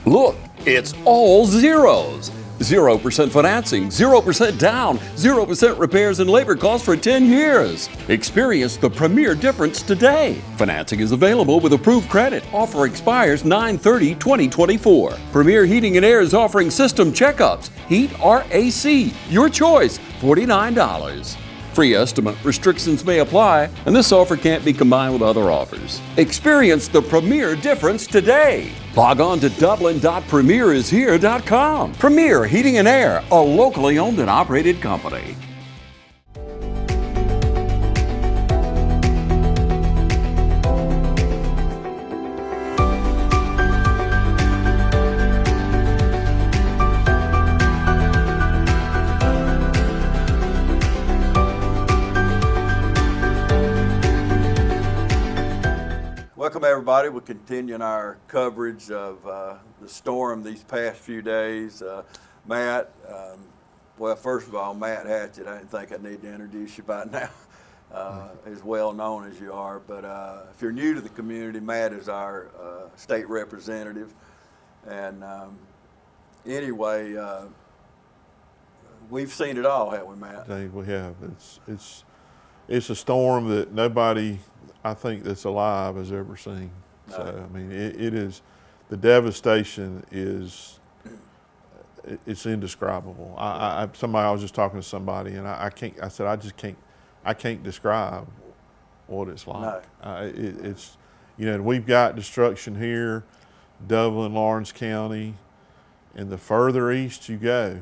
Look, it's all zeros. 0% financing, 0% down, 0% repairs and labor costs for 10 years. Experience the premier difference today. Financing is available with approved credit. Offer expires 9/30/2024. Premier Heating and Air is offering system checkups. Heat or AC, your choice, $49. Free estimate restrictions may apply, and this offer can't be combined with other offers. Experience the premier difference today. Log on to dublin.premierishere.com. Premier Heating and Air, a locally owned and operated company. Welcome everybody. We're continuing our coverage of the storm these past few days. Matt, well, first of all, Matt Hatchett, I didn't think I need to introduce you by now, as well known as you are. But if you're new to the community, Matt is our state representative. And anyway, we've seen it all, haven't we, Matt? Dave, we have. It's a storm that nobody, I think, that's alive has ever seen. No. So I mean, it is, the devastation is, it's indescribable. I was just talking to somebody, and I can't describe what it's like. No. It's, you know, we've got destruction here, Dublin, Lawrence County, and the further east you go,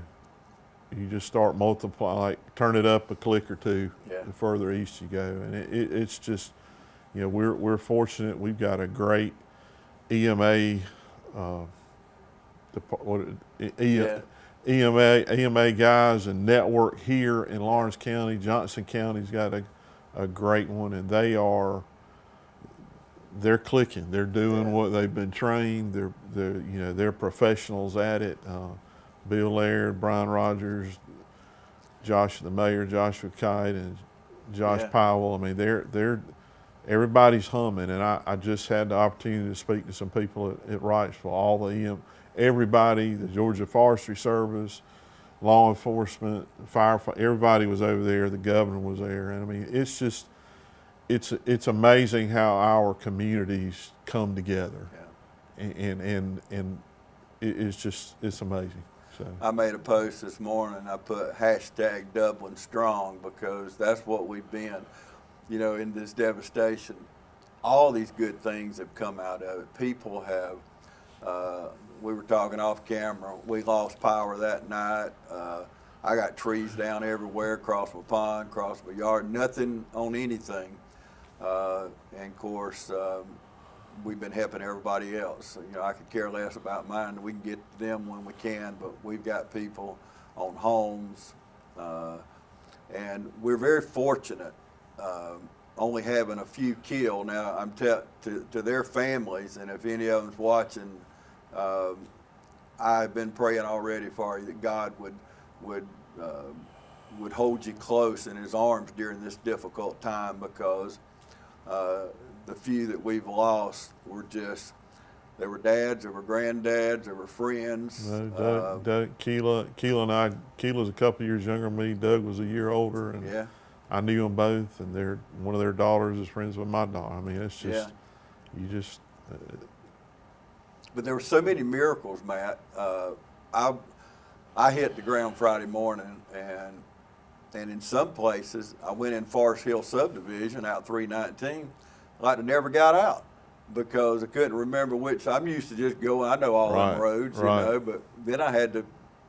you just start multiplying, like turn it up a click or two. Yeah. The further east you go, and it's just, you know, we're fortunate. We've got a great EMA, EMA guys and network here in Lawrence County. Johnson County's got a great one, and they're clicking. They're doing what they've been trained. They're professionals at it. Bill Laird, Brian Rogers, the mayor, Joshua Kite, and Josh Powell. I mean, everybody's humming, and I just had the opportunity to speak to some people at Wrightsville. Everybody, the Georgia Forestry Service, law enforcement, firefighter, everybody was over there. The governor was there, and I mean, it's just, it's amazing how our communities come together, and it's amazing. So. I made a post this morning. I put #Dublin Strong, because that's what we've been, you know, in this devastation. All these good things have come out of it. People have, we were talking off camera, we lost power that night. I got trees down everywhere, across my pond, across my yard, nothing on anything. And of course, we've been helping everybody else. You know, I could care less about mine. We can get to them when we can, but we've got people on homes, and we're very fortunate, only having a few killed. Now, I'm to their families, and if any of them's watching, I've been praying already for you that God would hold you close in His arms during this difficult time, because the few that we've lost were just, they were dads, they were granddads, they were friends. Doug, Keela and I, Keela's a couple years younger than me, Doug was a year older, and I knew them both, and one of their daughters is friends with my daughter. I mean, it's just, you just. But there were so many miracles, Matt. I hit the ground Friday morning, and in some places, I went in Forest Hill subdivision out 319, like I never got out, because I couldn't remember which. I'm used to just going, I know all them roads, you know, but then I had to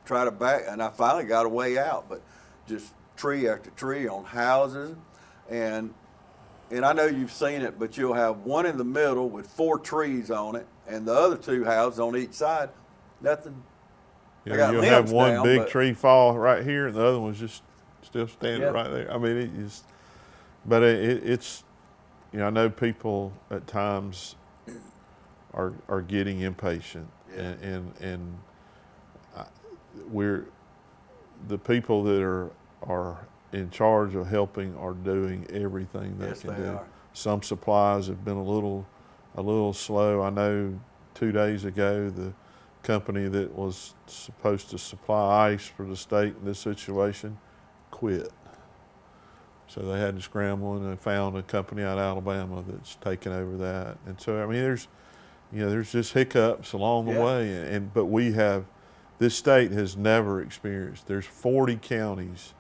try to back, and I finally got a way out, but just tree after tree on houses, and I know you've seen it, but you'll have one in the middle with 4 trees on it, and the other 2 houses on each side, nothing. Yeah, you'll have one big tree fall right here, and the other one's just still standing right there. I mean, it's, you know, I know people at times are getting impatient, and we're, the people that are in charge of helping are doing everything they can do. Some supplies have been a little slow. I know 2 days ago company that was supposed to supply ice for the state in this situation quit. So they had to scramble, and they found a company out of Alabama that's taken over that. And so, I mean, there's just hiccups along the way. But this state has never experienced, there's 40 counties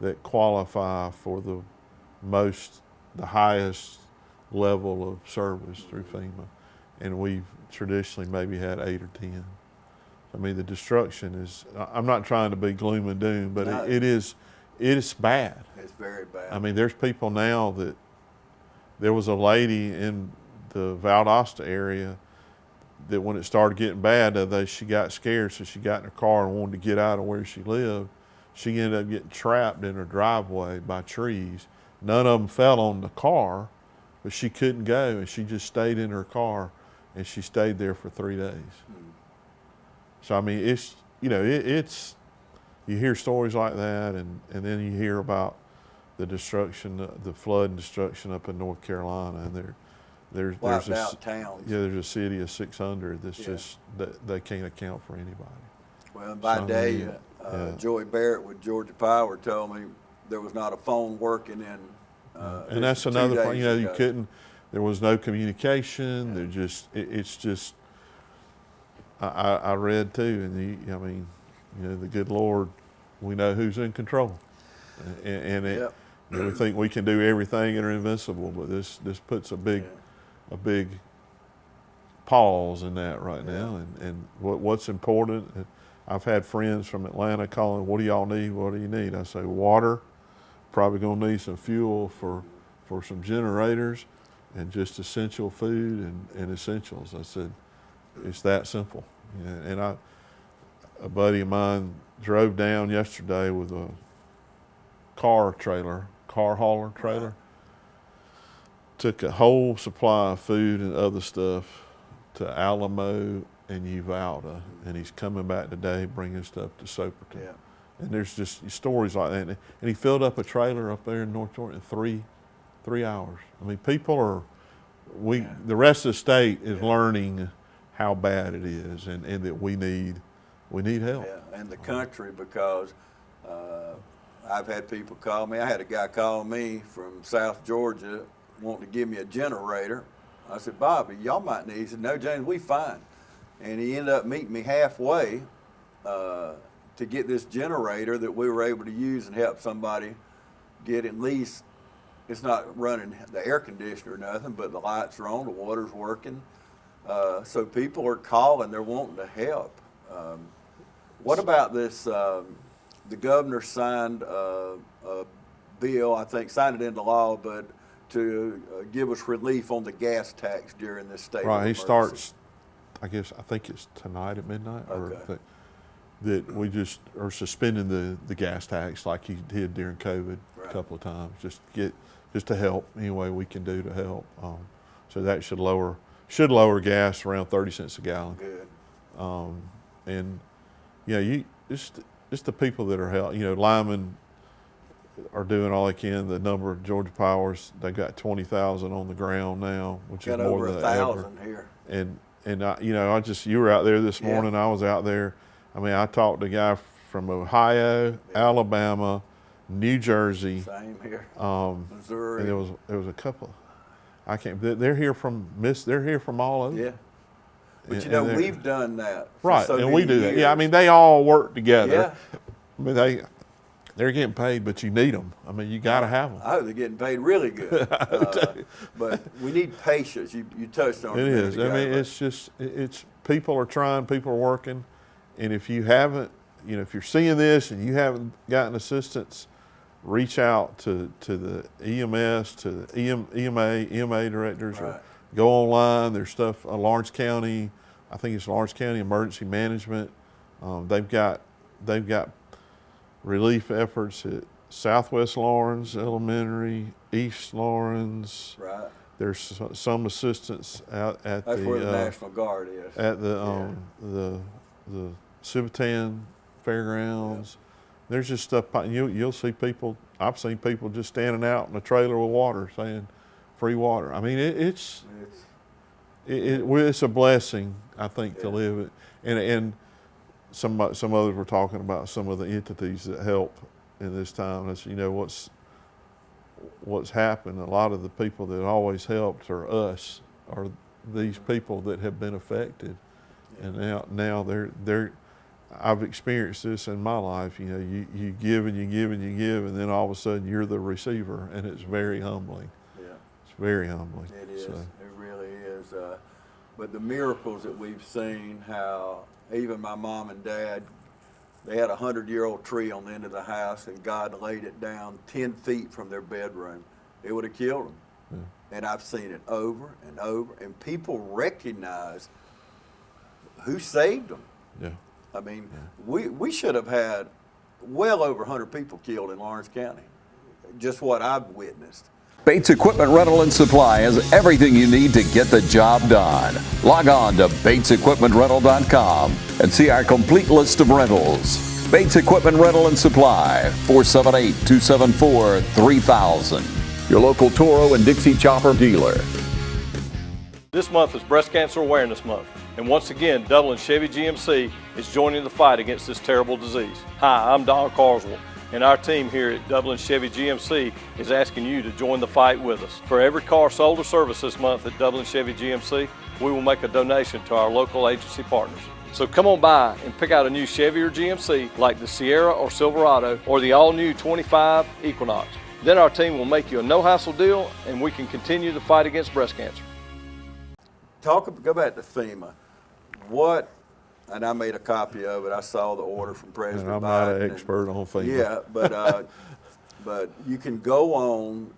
that qualify for the highest level of service through FEMA. And we've traditionally maybe had 8 or 10. I mean, the destruction is, I'm not trying to be gloom and doom, but No. it is bad. It's very bad. I mean, there's people now there was a lady in the Valdosta area that when it started getting bad, she got scared, so she got in her car and wanted to get out of where she lived. She ended up getting trapped in her driveway by trees. None of them fell on the car, but she couldn't go, and she just stayed in her car, and she stayed there for 3 days. So, I mean, it's, you hear stories like that, and then you hear about the destruction, the flood and destruction up in North Carolina, and there's out towns. Yeah, there's a city of 600 that's just, they can't account for anybody. Well, by day, Joey Barrett with Georgia Power told me there was not a phone working in. And that's another point, you couldn't, there was no communication, it's just, I read too, and the good Lord, we know who's in control. And we think we can do everything and are invincible, but this puts a big pause in that right now. And what's important, I've had friends from Atlanta calling, what do y'all need, what do you need? I say water, probably gonna need some fuel for some generators, and just essential food and essentials. I said, it's that simple. And a buddy of mine drove down yesterday with a car hauler trailer, took a whole supply of food and other stuff to Alamo and Uvalde, and he's coming back today bringing stuff to Soperton. Yeah. And there's just stories like that. And he filled up a trailer up there in North Georgia in 3 hours. I mean, people the rest of the state is learning how bad it is, and that we need help. Yeah, and the country, because I've had people call me. I had a guy call me from South Georgia wanting to give me a generator. I said, Bobby, y'all might need. He said, no, James, we fine. And he ended up meeting me halfway to get this generator that we were able to use and help somebody get at least, it's not running the air conditioner or nothing, but the lights are on, the water's working. So people are calling, they're wanting to help. What about this, the governor signed a bill, I think signed it into law, but to give us relief on the gas tax during this state of Right, he emergency. starts, I think it's tonight at midnight, Okay. that we just are suspending the gas tax like he did during COVID Right. a couple of times, just to help any way we can do to help. So that should lower gas around 30 cents a gallon. Good. And just the people that are helping, linemen are doing all they can. The number of Georgia Powers, they got 20,000 on the ground now, which Got is more over than 1,000 here. And you were out there this Yeah. morning. I was out there. I mean, I talked to a guy from Ohio, Alabama, New Jersey, Same here. and Missouri. there was a couple. They're here from all over. Yeah. But And we've done that. For Right, so and we many do that. Yeah, I years. mean, they all work together. Yeah. I mean, they're getting paid, but you need them. I mean, you got to have them. Oh, they're getting paid really good. But we need patience. You touched on it. It a minute is. I ago, mean, but it's just, people are trying, people are working. And if you haven't, if you're seeing this and you haven't gotten assistance, reach out to the EMS, to the EMA directors, Right. or go online. There's stuff, Lawrence County, I think it's Lawrence County Emergency Management. They've got relief efforts at Southwest Lawrence Elementary, East Lawrence. Right. There's some assistance out at That's where the National Guard is. at the Civitan Fairgrounds. There's just stuff. You'll see people. I've seen people just standing out in a trailer with water, saying "free water." I mean, it's a blessing, I think, to live it. And some others were talking about some of the entities that help in this time. It's, you know, what's happened. A lot of the people that always helped are us, are these people that have been affected, and now they're. I've experienced this in my life. You know, you give and you give and you give, and then all of a sudden you're the receiver, and it's very humbling. Yeah, it's very humbling. It is. So. It really is. But the miracles that we've seen, how even my mom and dad, they had a 100-year-old tree on the end of the house, and God laid it down 10 feet from their bedroom. It would have killed them. Yeah. And I've seen it over and over, and people recognize who saved them. Yeah. I mean, we should have had well over 100 people killed in Lawrence County, just what I've witnessed. Bates Equipment Rental and Supply has everything you need to get the job done. Log on to BatesEquipmentRental.com and see our complete list of rentals. Bates Equipment Rental and Supply, 478-274-3000. Your local Toro and Dixie Chopper dealer. This month is Breast Cancer Awareness Month, and once again, Dublin Chevy GMC is joining the fight against this terrible disease. Hi, I'm Don Carswell, and our team here at Dublin Chevy GMC is asking you to join the fight with us. For every car sold or serviced this month at Dublin Chevy GMC, we will make a donation to our local agency partners. So come on by and pick out a new Chevy or GMC like the Sierra or Silverado or the all-new 25 Equinox. Then our team will make you a no-hassle deal, and we can continue the fight against breast cancer. Go back to FEMA. And I made a copy of it. I saw the order from President Biden. I'm not an expert on FEMA. Yeah, but you can go on.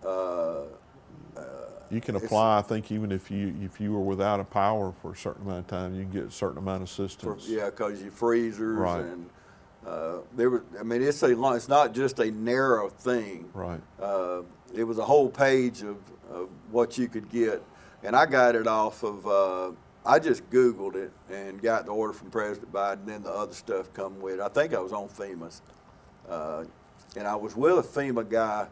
You can apply. I think even if you were without a power for a certain amount of time, you can get a certain amount of assistance. Because your freezers right. and it's not just a narrow thing. Right. It was a whole page of what you could get. And I got it off of, I just Googled it and got the order from President Biden, and then the other stuff come with it. I think I was on FEMA's. And I was with a FEMA guy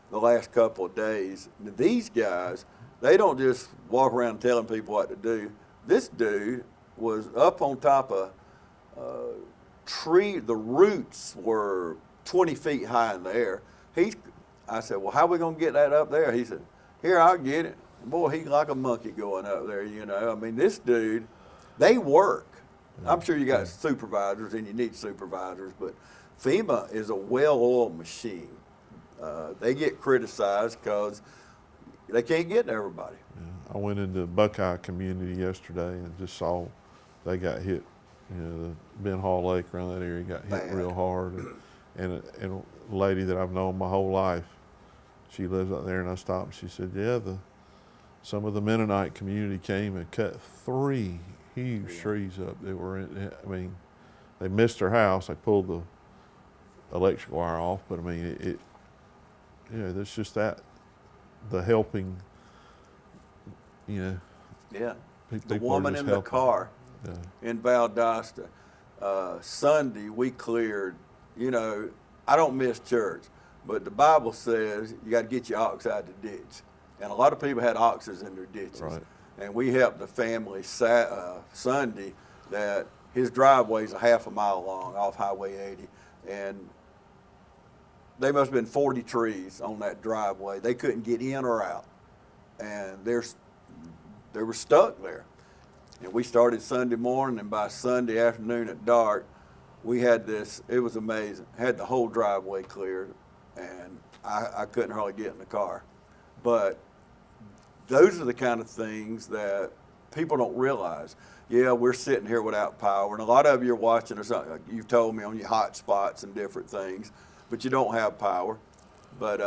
the last couple of days. Now, these guys, they don't just walk around telling people what to do. This dude was up on top of a tree. The roots were 20 feet high in the air. I said, well, how are we going to get that up there? He said, here, I'll get it. Boy, he's like a monkey going up there, you know. I mean, this dude, they work. I'm sure you got supervisors and you need supervisors, but FEMA is a well-oiled machine. They get criticized because they can't get to everybody. Yeah. I went into the Buckeye community yesterday and just saw they got hit. You know, the Ben Hall Lake around that area got hit real hard. And a lady that I've known my whole life, she lives out there, and I stopped and she said, yeah, some of the Mennonite community came and cut 3 huge trees up that were in, I mean, they missed their house. They pulled the electric wire off, but I mean, there's just that, the helping, you know. Yeah, the woman in the car in Valdosta, Sunday we cleared, you know, I don't miss church, but the Bible says you got to get your ox out of the ditch. And a lot of people had oxes in their ditches. Right. And we helped a family Sunday that his driveway's a half a mile long off Highway 80. And they must have been 40 trees on that driveway. They couldn't get in or out. And they were stuck there. And we started Sunday morning, and by Sunday afternoon at dark, we had this, it was amazing. Had the whole driveway cleared, and I couldn't hardly get in the car. But those are the kind of things that people don't realize. Yeah, we're sitting here without power, and a lot of you are watching or something. You've told me on your hot spots and different things, but you don't have power. But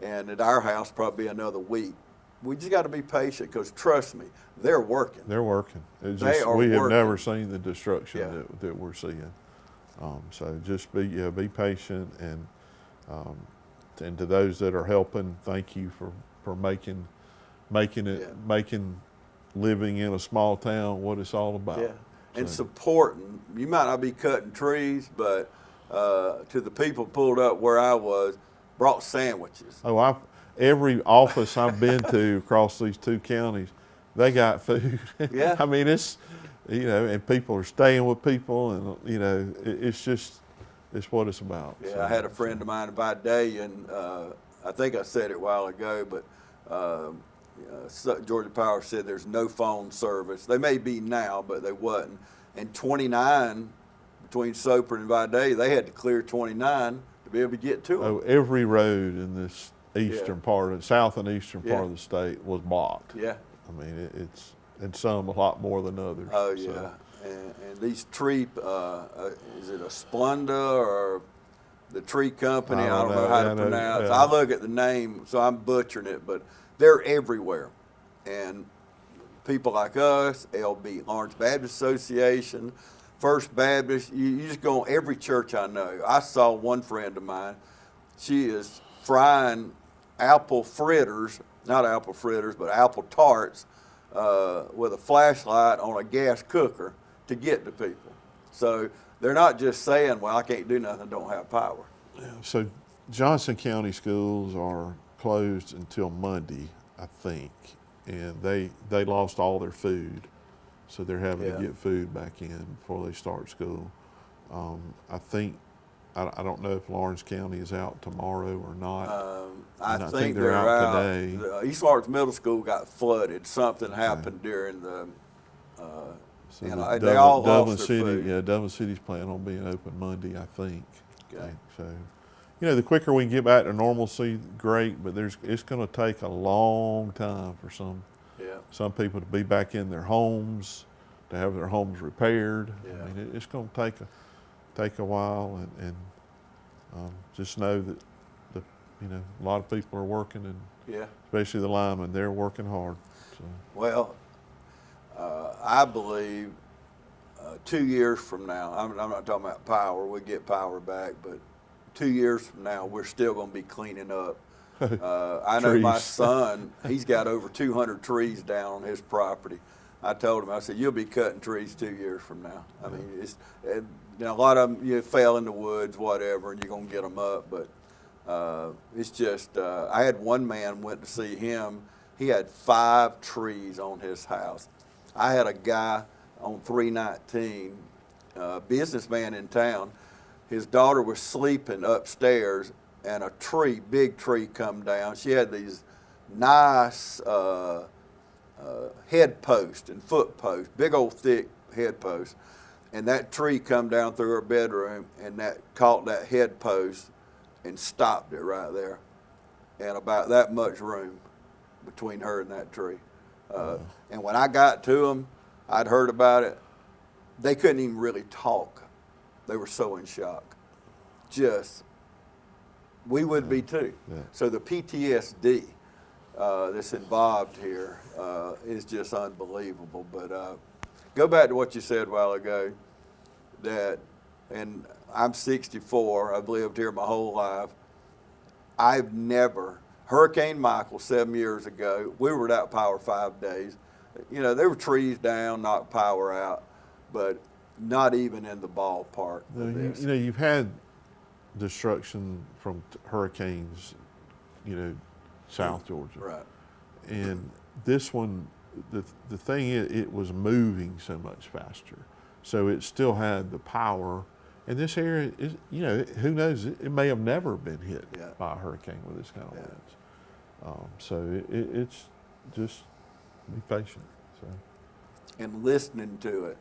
and at our house, probably another week. We just got to be patient, because trust me, they're working. They're working. We have never seen the destruction that we're seeing. So just be patient, and to those that are helping, thank you for making living in a small town what it's all about. Yeah, and supporting. You might not be cutting trees, but to the people pulled up where I was, brought sandwiches. Oh, every office I've been to across these 2 counties, they got food. Yeah. I mean, you know, and people are staying with people, and you know, it's what it's about. Yeah, So, I had a friend of mine by day, and I think I said it a while ago, but Georgia Power said there's no phone service. They may be now, but they wasn't. And 29 between Soper and Vidae, they had to clear 29 to be able to get to them. oh, every road in this eastern part, south and eastern part of the state was blocked. Yeah. I mean, it's, and some a lot more than others. Oh yeah. So, And these tree, is it a Splenda or the tree company? I don't know how to pronounce. I look at the name, so I'm butchering it, but they're everywhere. And people like us, LB, Lawrence Baptist Association, First Baptist, you just go on every church I know. I saw one friend of mine, she is frying apple fritters, not apple fritters, but apple tarts with a flashlight on a gas cooker to get to people. So they're not just saying, well, I can't do nothing, don't have power. so Johnson County schools are closed until Monday, I think, and they lost all their food, so they're having to get food back in before they start school. I think, I don't know if Lawrence County is out tomorrow or not. I And think they're out today. East Lawrence Middle School got flooded. Something happened during the, So and they all Dublin lost their City, food. yeah, Dublin City's planning on being open Monday, I think. Okay. So, you know, the quicker we can get back to normalcy, great. But it's going to take a long time for some people to be back in their homes, to have their homes repaired. Yeah. I mean, it's going to take a while, and just know that a lot of people are working, and especially the linemen, they're working hard. So. Well, I believe 2 years from now, I'm not talking about power, we get power back, but 2 years from now, we're still going to be cleaning up. I know my son, he's got over 200 trees down on his property. I told him, I said, you'll be cutting trees 2 years from now. I mean, a lot of them fell in the woods, whatever, and you're going to get them up, but it's just, I had one man went to see him. He had 5 trees on his house. I had a guy on 319, businessman in town. His daughter was sleeping upstairs, and a tree, big tree, come down. She had these nice head posts and foot posts, big old thick head posts. And that tree come down through her bedroom, and that caught that head post and stopped it right there. And about that much room between her and that tree. And when I got to them, I'd heard about it. They couldn't even really talk. They were so in shock. We would be too. Yeah. So the PTSD that's involved here is just unbelievable. But go back to what you said a while ago, and I'm 64, I've lived here my whole life. I've never, Hurricane Michael 7 years ago, we were without power 5 days. There were trees down, knocked power out, but not even in the ballpark of this. You've had destruction from hurricanes, South Georgia. Right. And this one, the thing is, it was moving so much faster. So it still had the power. And this area is, who knows, it may have never been hit by a hurricane with this kind of winds. So it's just be patient. So. And listening to it.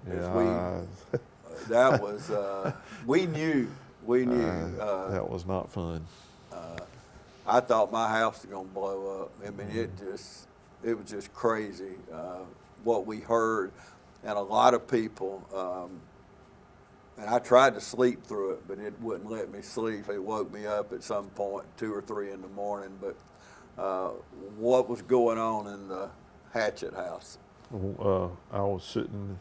Yeah. That was, we knew. That was not fun. I thought my house was going to blow up. I mean, it was just crazy what we heard. And a lot of people, and I tried to sleep through it, but it wouldn't let me sleep. It woke me up at some point, 2 or 3 in the morning. But what was going on in the Hatchett house? I was sitting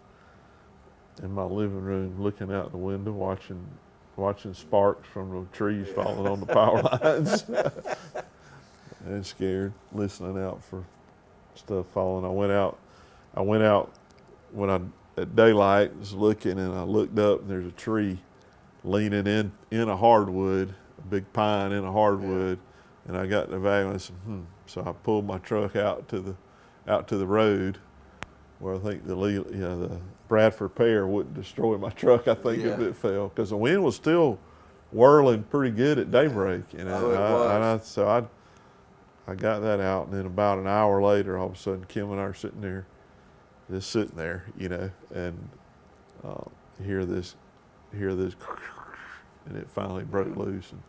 in my living room looking out the window watching sparks from the trees falling on the power lines. And scared, listening out for stuff falling. I went out when at daylight was looking, and I looked up and there's a tree leaning in a hardwood, a big pine in a hardwood, and I got the value and I said, So I pulled my truck out to the road, where I think the Bradford pear wouldn't destroy my truck. I think if Yeah. it fell, because the wind was still whirling pretty good at daybreak, and Oh, it was. so I got that out, and then about an hour later, all of a sudden, Kim and I are sitting there, and hear this, and it finally broke loose. And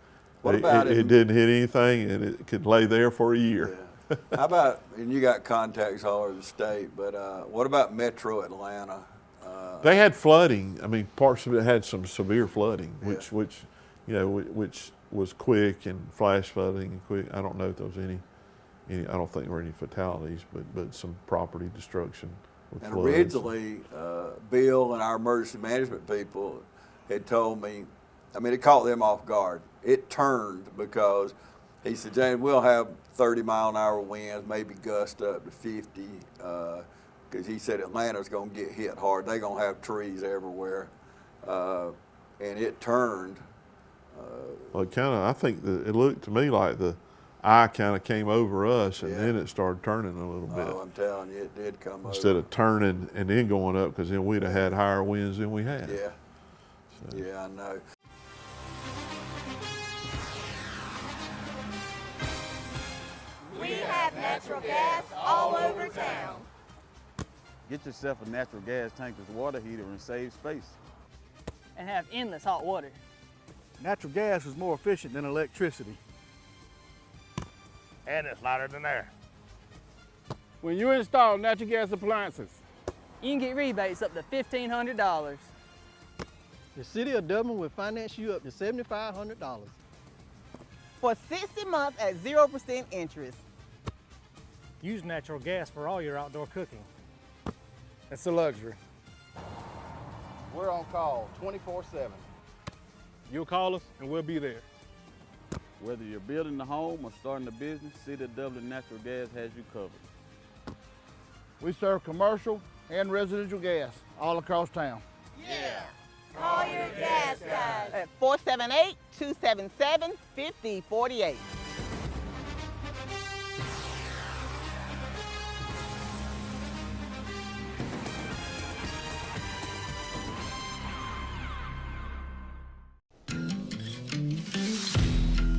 What about it didn't hit anything, and it could lay there for a year. Yeah. How about, and you got contacts all over the state, but what about Metro Atlanta? They had flooding. I mean, parts of it had some severe flooding, Yeah. which was quick and flash flooding and quick. I don't know if there was any. I don't think there were any fatalities, but some property destruction with And floods. originally, Bill and our emergency management people had told me, I mean, it caught them off guard. It turned because he said, James, we'll have 30-mile-an-hour winds, maybe gust up to 50, because he said Atlanta's going to get hit hard. They're going to have trees everywhere. And it turned. Well, I think it looked to me like the eye kind of came over us, and Yeah. then it started turning a little bit. Oh, I'm telling you, it did come Instead over. of turning and then going up, because then we'd have had higher winds than we had. Yeah. Yeah, I know. We have natural gas all over town. Get yourself a natural gas tankless water heater and save space. And have endless hot water. Natural gas is more efficient than electricity. And it's lighter than air. When you install natural gas appliances, You can get rebates up to $1,500. The city of Dublin will finance you up to $7,500. For 60 months at 0% interest. Use natural gas for all your outdoor cooking. it's a luxury. We're on call 24/7. You'll call us and we'll be there. Whether you're building a home or starting a business, City of Dublin Natural Gas has you covered. We serve commercial and residential gas all across town. Call your gas guys. At 478-277-5048.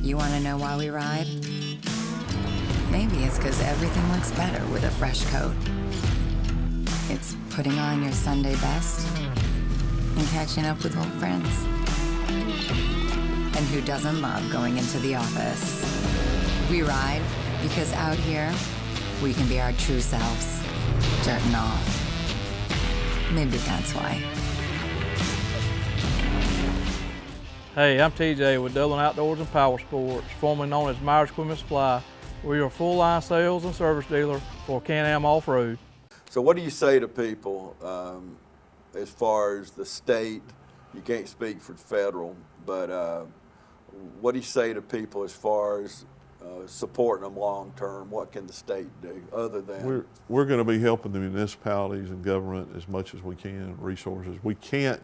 You want to know why we ride? Maybe it's because everything looks better with a fresh coat. It's putting on your Sunday best and catching up with old friends. And who doesn't love going into the office? We ride because out here, we can be our true selves, dirt and all. Maybe that's why. Hey, I'm TJ with Dublin Outdoors and Power Sports, formerly known as Myers Equipment Supply. We're your full-line sales and service dealer for Can-Am Off-Road. So what do you say to people as far as the state? You can't speak for federal, but what do you say to people as far as supporting them long term? What can the state do other than? We're going to be helping the municipalities and government as much as we can, resources. We can't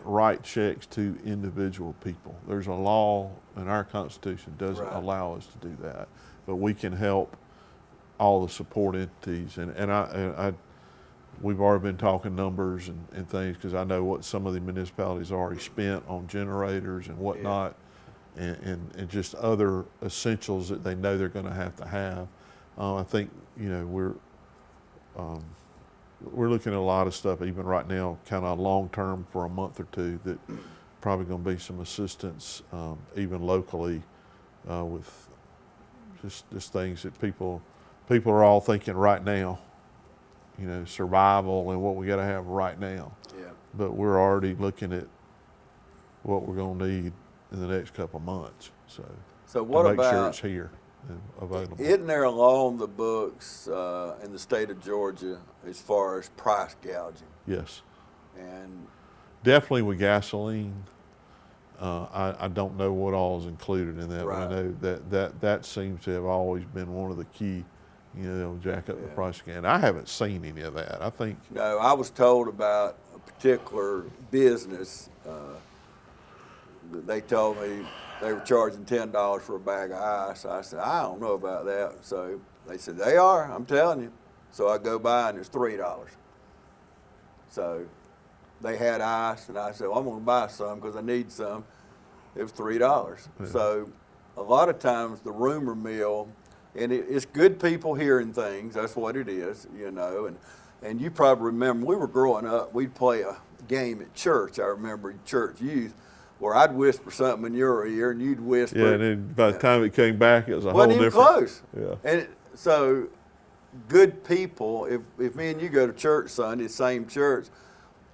write checks to individual people. There's a law in our Constitution doesn't Right. allow us to do that, but we can help all the support entities. And we've already been talking numbers and things, because I know what some of the municipalities already spent on generators and whatnot, and just other essentials that they know they're going to have. I think we're looking at a lot of stuff even right now, kind of long term for a month or two, that probably going to be some assistance even locally with just things that people are all thinking right now, survival and what we got to have right now. Yeah. But we're already looking at what we're going to need in the next couple of months. So what to make sure about? it's here and available. Isn't there a law on the books in the state of Georgia as far as price gouging? Yes. And Definitely with gasoline. I don't know what all is included in that, but I Right. know that seems to have always been one of the key, jack up the price again. I haven't seen any of that. I think no, I was told about a particular business. They told me they were charging $10 for a bag of ice. I said, I don't know about that. So they said, they are, I'm telling you. So I go by and it's $3. So they had ice, and I said, well, I'm going to buy some because I need some. It was $3. Yeah. So a lot of times the rumor mill, and it's good people hearing things. That's what it is, you know. And you probably remember, we were growing up, we'd play a game at church. I remember in church youth, where I'd whisper something in your ear and you'd whisper. Yeah, and then by the time it came back, it was a whole wasn't even different. close. Yeah. And so good people, if me and you go to church Sunday, same church,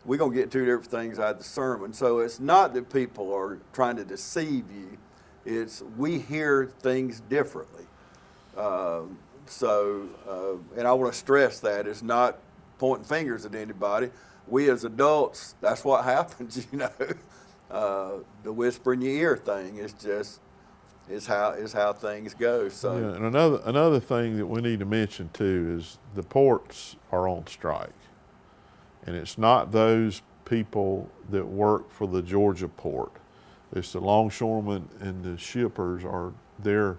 we're going to get two different things out of the sermon. So it's not that people are trying to deceive you. It's we hear things differently. And I want to stress that it's not pointing fingers at anybody. We as adults, that's what happens, you know. The whisper in your ear thing is how things go. So Yeah, and another thing that we need to mention too is the ports are on strike, and it's not those people that work for the Georgia port. It's the longshoremen and the shippers are their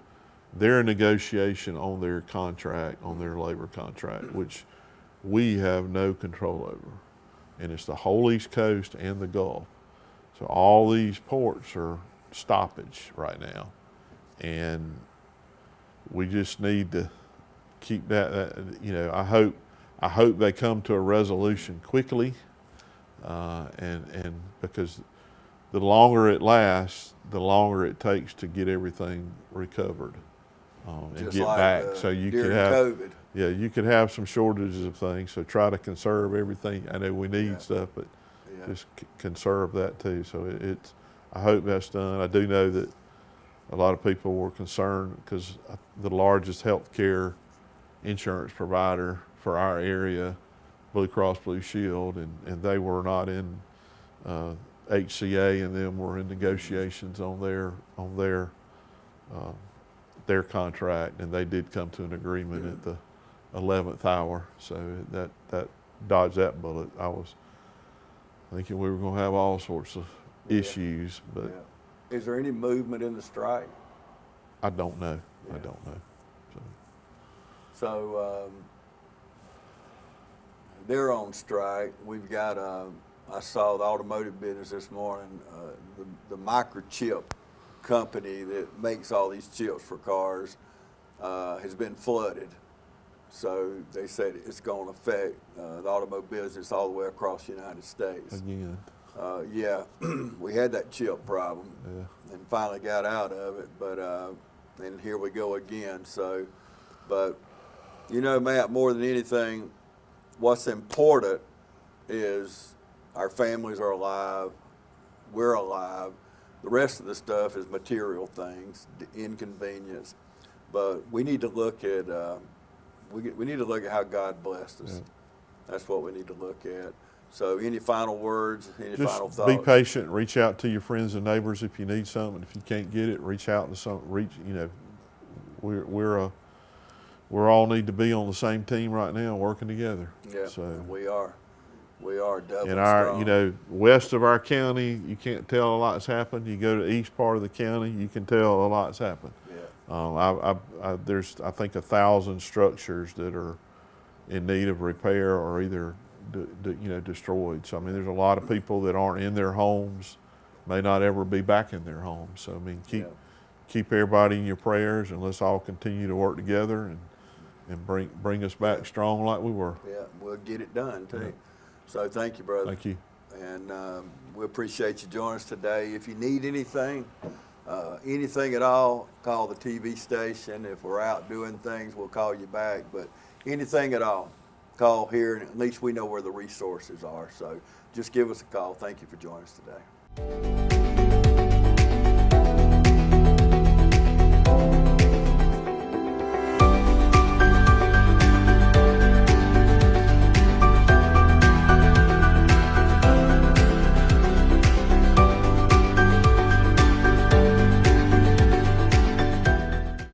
negotiation on their contract, on their labor contract, which we have no control over. And it's the whole East Coast and the Gulf. So all these ports are stoppage right now. And we just need to keep that you know, I hope they come to a resolution quickly. And because the longer it lasts, the longer it takes to get everything recovered and just get like, back. So you could during have, COVID. yeah, you could have some shortages of things. So try to conserve everything. I know we need stuff, but just conserve that too. So I hope that's done. I do know that a lot of people were concerned because the largest healthcare insurance provider for our area, Blue Cross Blue Shield, and they were not in HCA, and them were in negotiations on their contract, and they did come to an agreement at the 11th hour. So that dodged that bullet. I was thinking we were going to have all sorts of issues, but is there any movement in the strike? I don't know. I don't know. So they're on strike. We've got, I saw the automotive business this morning, the microchip company that makes all these chips for cars has been flooded. So they said it's going to affect the automotive business all the way across the United States. Again. We had that chip problem and finally got out of it, but and here we go again. So, but you know, Matt, more than anything, what's important is our families are alive, we're alive. The rest of the stuff is material things, inconvenience. But we need to look at we need to look at how God blessed us. That's what we need to look at. So any final words, any final thoughts? Be patient, reach out to your friends and neighbors if you need something. If you can't get it, reach out to some, you know, we're all need to be on the same team right now, working together. Yeah, so we are doubling in our, strong. you know, west of our county, you can't tell a lot's happened. You go to the east part of the county, you can tell a lot's happened. Yeah. There's, I think, 1,000 structures that are in need of repair or either destroyed. So I mean, there's a lot of people that aren't in their homes, may not ever be back in their homes. So I mean, keep everybody in your prayers, and let's all continue to work together and bring us back strong like we were. Yeah, we'll get it done too. Yeah. So thank you, brother. Thank you. And we appreciate you joining us today. If you need anything at all, call the TV station. If we're out doing things, we'll call you back. But anything at all, call here, and at least we know where the resources are. So just give us a call. Thank you for joining us today.